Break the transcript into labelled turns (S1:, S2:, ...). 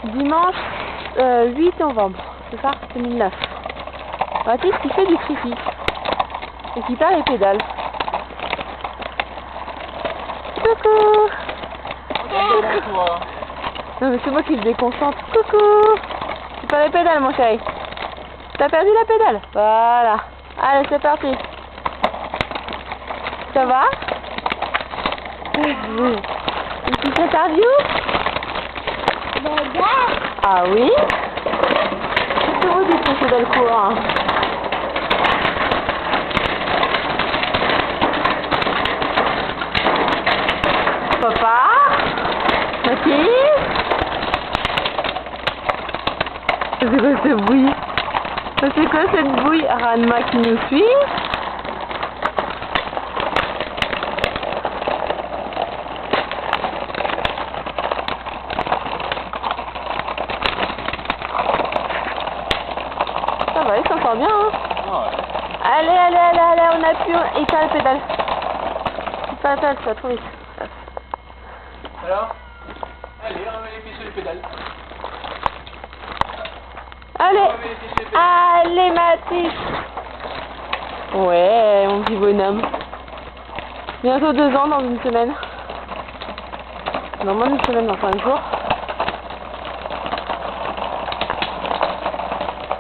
S1: Dimanche 8 novembre, c'est ça, 2009. Baptiste qui fait du critique et qui perd les pédales. Coucou. Non mais c'est moi qui le déconcentre. Coucou. Tu perds les pédales mon chéri. T'as perdu la pédale. Voilà. Allez c'est parti. Ça va? Une petite interview? Ah oui? Qu'est-ce que vous dites monsieur Delcourt, hein? Papa? Mathilde? C'est quoi cette bouille? C'est quoi cette bouille? Ranma qui nous suit? Ça va, il s'en sort bien, hein? Ouais. Allez, on appuie, et t'as la pédale. Pas la pédale, tu vas trop vite.
S2: Alors? Allez, remets les pieds sur les pédales.
S1: Allez Mathis. Ouais, mon petit bonhomme. Bientôt 2 ans dans une semaine. Dans moins d'une semaine, dans 5 jours.